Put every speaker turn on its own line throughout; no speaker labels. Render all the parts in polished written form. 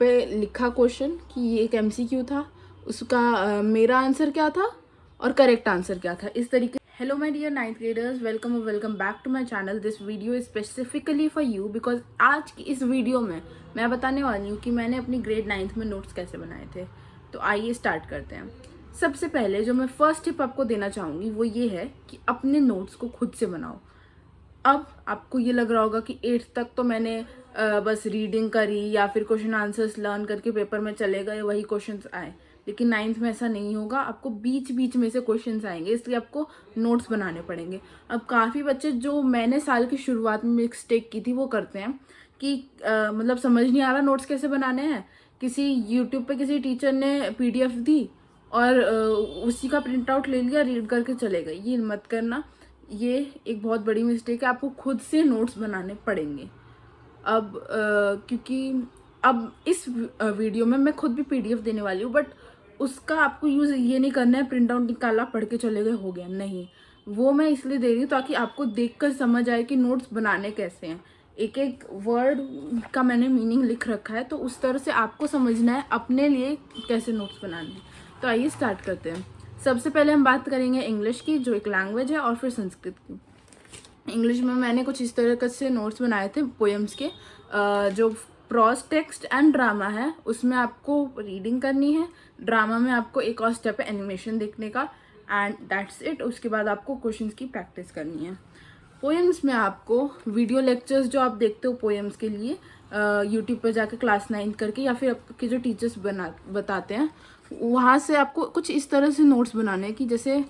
पे लिखा क्वेश्चन कि ये एक एमसीक्यू था, उसका मेरा आंसर क्या था और करेक्ट आंसर क्या था, इस तरीके। Hello my dear ninth graders, welcome और welcome back to my channel. This video is specifically for you because आज की इस वीडियो में मैं बताने वाली हूँ कि मैंने अपनी ग्रेड 9th में नोट्स कैसे बनाए थे। तो आइए स्टार्ट करते हैं। सबसे पहले जो मैं फर्स्ट टिप आपको देना चाहूँगी वो ये है कि अपने नोट्स को खुद से बनाओ। अब आपको ये लग रहा होगा कि 8th तक तो मैंने बस रीडिंग करी या फिर क्वेश्चन आंसर्स लर्न करके पेपर में चले गए, वही क्वेश्चंस आए। लेकिन 9th में ऐसा नहीं होगा, आपको बीच बीच में से क्वेश्चंस आएंगे, इसलिए आपको नोट्स बनाने पड़ेंगे। अब काफ़ी बच्चे जो मैंने साल की शुरुआत में मिस्टेक की थी वो करते हैं कि मतलब समझ नहीं आ रहा नोट्स कैसे बनाने हैं, किसी यूट्यूब पे किसी टीचर ने पीडीएफ दी और उसी का प्रिंट आउट ले लिया, रीड करके चले गए। ये मत करना, ये एक बहुत बड़ी मिस्टेक है। आपको खुद से नोट्स बनाने पड़ेंगे। अब क्योंकि अब इस वीडियो में मैं खुद भी पीडीएफ देने वाली हूँ, बट उसका आपको यूज़ ये नहीं करना है प्रिंट आउट निकाला पढ़ के चले गए हो गया, नहीं। वो मैं इसलिए दे रही हूँ ताकि आपको देखकर समझ आए कि नोट्स बनाने कैसे हैं। एक एक वर्ड का मैंने मीनिंग लिख रखा है, तो उस तरह से आपको समझना है अपने लिए कैसे नोट्स बनाने हैं। तो आइए स्टार्ट करते हैं। सबसे पहले हम बात करेंगे इंग्लिश की, जो एक लैंग्वेज है, और फिर संस्कृत की। इंग्लिश में मैंने कुछ इस तरह से नोट्स बनाए थे पोएम्स के। जो प्रॉज टेक्स्ट एंड ड्रामा है उसमें आपको रीडिंग करनी है, ड्रामा में आपको एक और स्टेप है एनिमेशन देखने का, एंड दैट्स इट। उसके बाद आपको क्वेश्चंस की प्रैक्टिस करनी है। पोएम्स में आपको वीडियो लेक्चर्स जो आप देखते हो पोएम्स के लिए यूट्यूब पर जाके क्लास 9 करके, या फिर आपके जो टीचर्स बताते हैं, वहाँ से आपको कुछ इस तरह से नोट्स बनाने हैं कि जैसे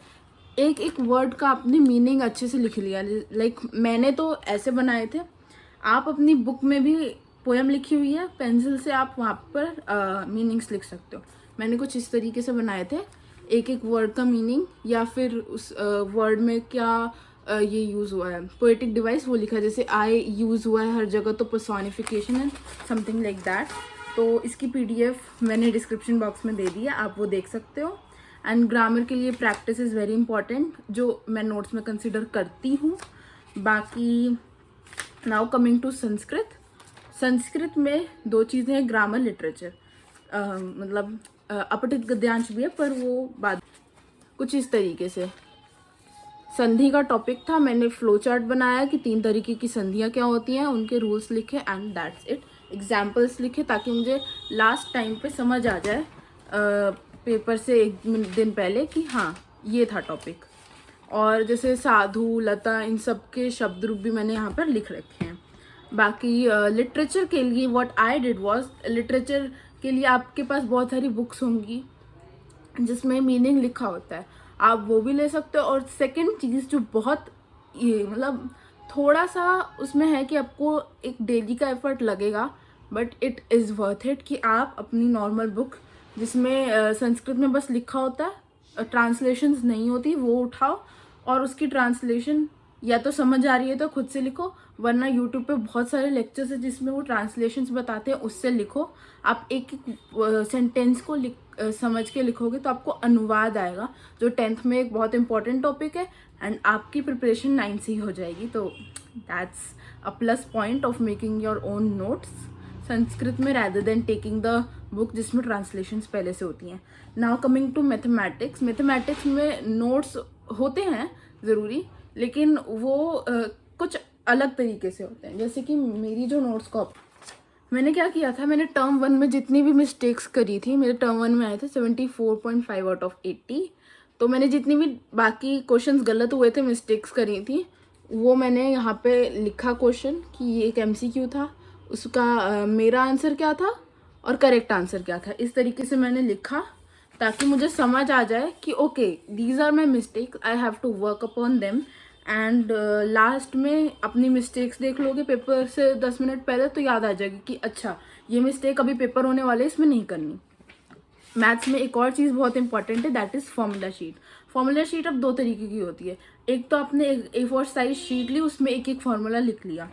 एक एक वर्ड का आपने मीनिंग अच्छे से लिख लिया। लाइक मैंने तो ऐसे बनाए थे, आप अपनी बुक में भी पोएम लिखी हुई है, पेंसिल से आप वहाँ पर मीनिंग्स लिख सकते हो। मैंने कुछ इस तरीके से बनाए थे, एक एक वर्ड का मीनिंग, या फिर उस वर्ड में क्या ये यूज़ हुआ है, पोएटिक डिवाइस वो लिखा है, जैसे आई यूज़ हुआ है हर जगह, तो पर्सोनिफिकेशन है, समथिंग लाइक दैट। तो इसकी पीडीएफ मैंने डिस्क्रिप्शन बॉक्स में दे दी है, आप वो देख सकते हो। एंड ग्रामर के लिए प्रैक्टिस इज़ वेरी इंपॉर्टेंट, जो मैं नोट्स में कंसिडर करती हूँ। बाकी now coming to Sanskrit. Sanskrit में दो चीज़ें हैं, ग्रामर, लिटरेचर। मतलब अपठित गद्यांश भी है, पर वो बाद कुछ इस तरीके से। संधि का टॉपिक था, मैंने फ्लो चार्ट बनाया कि 3 तरीके की संधियाँ क्या होती हैं, उनके रूल्स लिखे, एंड दैट्स इट। एग्जाम्पल्स लिखे ताकि मुझे लास्ट टाइम पे समझ आ जाए पेपर से एक दिन पहले कि हाँ ये था टॉपिक। और जैसे साधु, लता, इन सब के शब्द रूप भी मैंने यहाँ पर लिख रखे हैं। बाकी लिटरेचर के लिए what I did was, literature के लिए आपके पास बहुत सारी बुक्स होंगी जिसमें मीनिंग लिखा होता है, आप वो भी ले सकते हो। और सेकंड चीज़ जो बहुत ये मतलब थोड़ा सा उसमें है कि आपको एक डेली का एफर्ट लगेगा, but it is worth it, कि आप अपनी नॉर्मल बुक जिसमें संस्कृत में बस लिखा होता है, ट्रांसलेशंस नहीं होती, वो उठाओ और उसकी ट्रांसलेशन या तो समझ आ रही है तो खुद से लिखो, वरना यूट्यूब पे बहुत सारे लेक्चर्स है जिसमें वो ट्रांसलेशंस बताते हैं, उससे लिखो। आप एक एक सेंटेंस को समझ के लिखोगे तो आपको अनुवाद आएगा, जो 10th में एक बहुत इंपॉर्टेंट टॉपिक है, एंड आपकी प्रिपरेशन 9 से ही हो जाएगी। तो that's a plus point of making your own notes Sanskrit में, rather than taking the book जिसमें ट्रांसलेशंस पहले से होती हैं। Now coming to mathematics. Mathematics में नोट्स होते हैं ज़रूरी, लेकिन वो कुछ अलग तरीके से होते हैं। जैसे कि मेरी जो नोट्स कॉपी, मैंने क्या किया था, मैंने टर्म 1 में जितनी भी मिस्टेक्स करी थी, मेरे टर्म 1 में आए थे 74.5 आउट ऑफ 80। तो मैंने जितनी भी बाकी क्वेश्चंस गलत हुए थे, मिस्टेक्स करी थी, वो मैंने यहाँ पे लिखा क्वेश्चन कि ये एक एमसीक्यू था, उसका मेरा आंसर क्या था और करेक्ट आंसर क्या था, इस तरीके से मैंने लिखा ताकि मुझे समझ आ जाए कि okay these are my mistakes, I have to work upon them. And last में अपनी मिस्टेक्स देख लोगे पेपर से 10 मिनट पहले, तो याद आ जाएगी कि अच्छा ये मिस्टेक अभी पेपर होने वाले, इसमें नहीं करनी। मैथ्स में एक और चीज़ बहुत इंपॉर्टेंट है, that is formula sheet. Formula sheet अब 2 तरीके की होती है, एक तो आपने A4 साइज शीट ली, उसमें एक एक फार्मूला लिख लिया,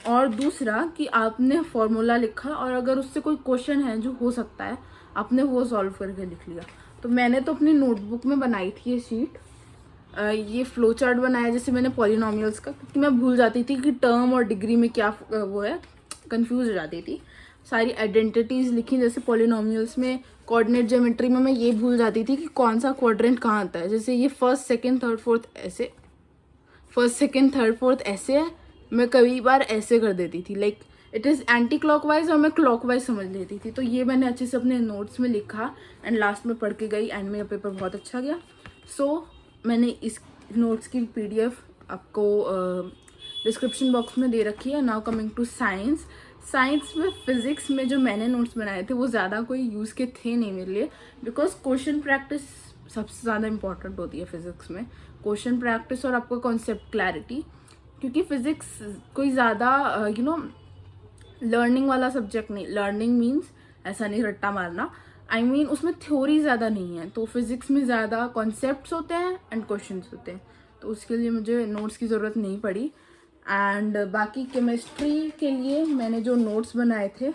और दूसरा कि आपने फार्मूला लिखा और अगर उससे कोई क्वेश्चन है जो हो सकता है, आपने वो सॉल्व करके लिख लिया। तो मैंने तो अपनी नोटबुक में बनाई थी ये शीट, ये फ्लो चार्ट बनाया जैसे मैंने पॉलिनोमियल्स का, क्योंकि मैं भूल जाती थी कि टर्म और डिग्री में क्या वो है, कंफ्यूज हो जाती थी। सारी आइडेंटिटीज़ लिखी, जैसे पॉलिनोमियल्स में कोऑर्डिनेट ज्योमेट्री में मैं ये भूल जाती थी कि कौन सा क्वाड्रेंट कहाँ आता है। जैसे ये फर्स्ट सेकंड थर्ड फोर्थ ऐसे है, मैं कई बार ऐसे कर देती थी, like it is anti clockwise और मैं क्लॉकवाइज समझ लेती थी। तो ये मैंने अच्छे से अपने नोट्स में लिखा एंड लास्ट में पढ़ के गई एंड मेरा पेपर बहुत अच्छा गया। सो मैंने इस नोट्स की PDF आपको डिस्क्रिप्शन बॉक्स में दे रखी है। नाउ कमिंग टू साइंस में फिज़िक्स में जो मैंने नोट्स बनाए थे वो ज़्यादा कोई यूज़ के थे नहीं मेरे लिए, बिकॉज क्वेश्चन प्रैक्टिस सबसे ज़्यादा इंपॉर्टेंट होती है फिज़िक्स में, क्वेश्चन प्रैक्टिस और आपका कॉन्सेप्ट क्लैरिटी। क्योंकि फिज़िक्स कोई ज़्यादा लर्निंग वाला सब्जेक्ट नहीं, लर्निंग मीन्स ऐसा नहीं रट्टा मारना, आई मीन उसमें थ्योरी ज़्यादा नहीं है। तो फिज़िक्स में ज़्यादा कॉन्सेप्ट्स होते हैं एंड क्वेश्चंस होते हैं, तो उसके लिए मुझे नोट्स की ज़रूरत नहीं पड़ी। एंड बाकी केमिस्ट्री के लिए मैंने जो नोट्स बनाए थे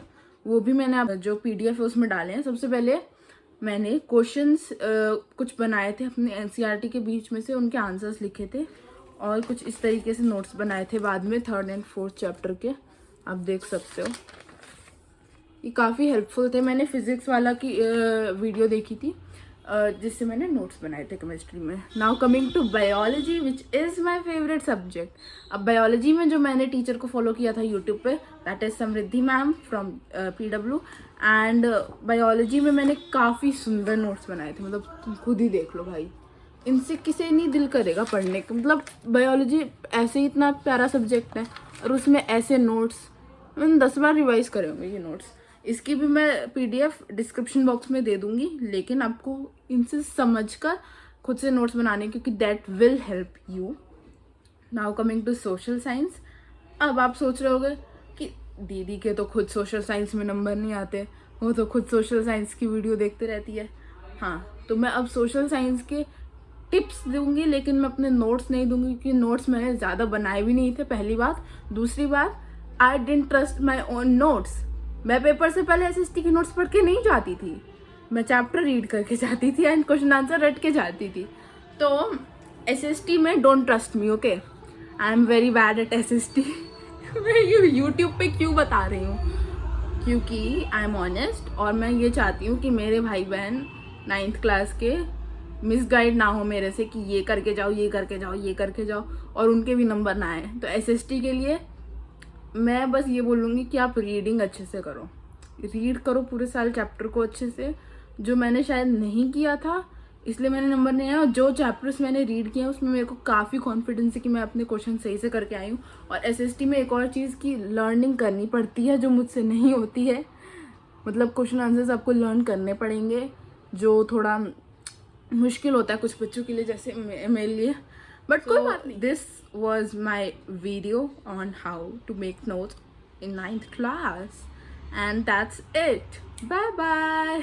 वो भी मैंने अब जो PDF है उसमें डाले हैं। सबसे पहले मैंने क्वेश्चंस कुछ बनाए थे अपने NCERT के बीच में से, उनके आंसर्स लिखे थे और कुछ इस तरीके से नोट्स बनाए थे बाद में 3rd and 4th चैप्टर के, आप देख सकते हो। ये काफ़ी हेल्पफुल थे। मैंने फिज़िक्स वाला की वीडियो देखी थी जिससे मैंने नोट्स बनाए थे केमिस्ट्री में। Now coming to biology which is my favourite subject. अब बायोलॉजी में जो मैंने टीचर को फॉलो किया था यूट्यूब पे, that is Samriddhi ma'am from PW, and biology में मैंने काफ़ी सुंदर नोट्स बनाए थे। मतलब तुम खुद ही देख लो भाई, इनसे किसे नहीं दिल करेगा पढ़ने का। मतलब बायोलॉजी ऐसे ही इतना प्यारा सब्जेक्ट है और उसमें ऐसे नोट्स, मैंने 10 बार रिवाइज करे होंगे ये नोट्स। इसकी भी मैं PDF डिस्क्रिप्शन बॉक्स में दे दूंगी, लेकिन आपको इनसे समझकर खुद से नोट्स बनाने, क्योंकि that will help you. Now coming to social science. अब आप सोच रहे होगे कि दीदी के तो खुद सोशल साइंस में नंबर नहीं आते, वो तो खुद सोशल साइंस की वीडियो देखते रहती है। हाँ, तो मैं अब सोशल साइंस के टिप्स दूंगी, लेकिन मैं अपने नोट्स नहीं दूंगी, क्योंकि नोट्स मैंने ज़्यादा बनाए भी नहीं थे, पहली बात। दूसरी बात, I didn't trust my own notes. मैं पेपर से पहले SST के नोट्स पढ़ के नहीं जाती थी, मैं चैप्टर रीड करके जाती थी एंड क्वेश्चन आंसर रट के जाती थी। तो SST में don't trust me, okay, I am very bad at SST। मैं यूट्यूब पे क्यों बता रही हूँ, क्योंकि आई एम ऑनेस्ट, और मैं ये चाहती हूँ कि मेरे भाई बहन 9th क्लास के मिसगाइड ना हो मेरे से कि ये करके जाओ, ये करके जाओ, ये करके जाओ, और उनके भी नंबर ना आए। तो SST के लिए मैं बस ये बोलूँगी कि आप रीडिंग अच्छे से करो, रीड करो पूरे साल चैप्टर को अच्छे से, जो मैंने शायद नहीं किया था इसलिए मैंने नंबर नहीं आया। और जो चैप्टर्स मैंने रीड किए उसमें मेरे को काफ़ी कॉन्फिडेंस है कि मैं अपने क्वेश्चन सही से करके आई हूँ। और SST में एक और चीज़ की लर्निंग करनी पड़ती है जो मुझसे नहीं होती है, मतलब क्वेश्चन आंसर्स आपको लर्न करने पड़ेंगे, जो थोड़ा मुश्किल होता है कुछ बच्चों के लिए, जैसे मेरे लिए, बट कोई बात नहीं। This was my video on how to make notes in 9th class, and that's it. Bye bye.